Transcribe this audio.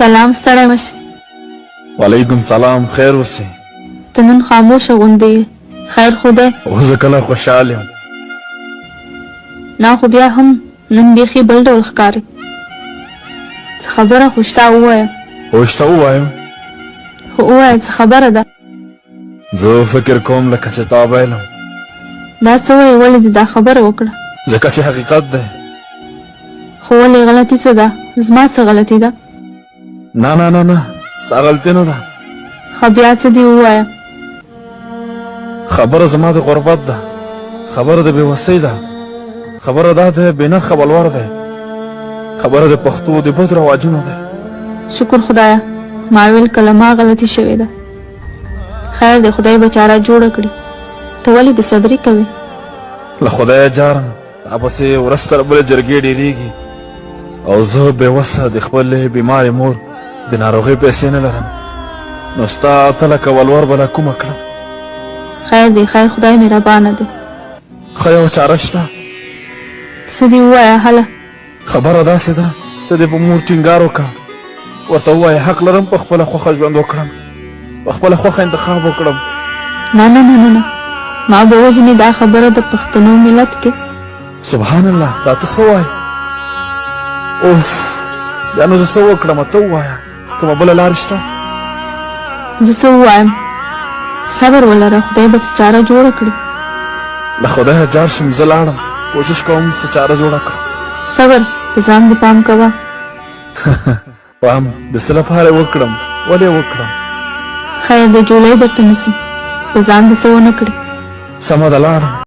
سلام، ستړی مشې. وعلیکم سلام، خیر اوسې. ته نن خاموشه غوندې یې، خیر خو دی؟ اوس زه کله خوشحال یم. نه خو بیا هم نن بیخي بل ډول ښکاري. څه خبره خو شته ووایه. اوشته ووایم؟ خو ووایه څه خبره ده. زه فکر کوم لکه چې تا بایلم. دا څه وایې؟ ولې دې دا خبره وکړه؟ ځکه چې حقیقت دی. خو ولې غلطي څه ده؟ زما څه غلطي ده؟ نه نه نه نه، ستا غلطي نه ده. ښه بیا څه دې ووایه؟ خبره زما د غربت ده، خبره د بېوسۍ ده، خبره دا ده بې نرخه بلور دی، خبره د پښتو د بدو رواجونو دی. شکر خدایه، ما ویل کله ما غلطي شوې ده. خیر دی، خدای به چاره جوړه کړي. ته ولې بې صبري کوې؟ له خدایه جارم، تا پسې ورځ تر بلې جرګې ډېرېږي او زه بېوسه د خپلې بیمارې مور د ناروغۍ پیسې نه لرم، نو ستا ته لکه ولور به له کومه کړم. خیر دی، خیر خدای مهربانه دی. ښه یوه چاره شته. څه دې ووایه هله. خبره داسې ده، ته دې په مور ټینګار وکړه، ورته ووایه حق لرم په خپله خوښه ژوند وکړم، په خپله خوښه انتخاب وکړم. نه نه نه نه نه، ما به وژنې دا خبره د پښتنو ملت کې. سبحان الله، دا ته څه وایې؟ اوف، بیا نو زه څه وکړم؟ ته ووایه، کومه بله لار شته؟ زه څه ووایم؟ صبر ولره، خدای به څه چاره جوړه کړي. له خدایه جار شم، زه لاړم، کوشش کوم څه چاره جوړه کړم. صبر، په ځان دې پام کوه. پام د څه لپاره وکړم؟ ولې وکړم؟ خیر دی، جولۍ درته نیسي، په ځان دې څه ونه کړي. سمه ده، لاړم.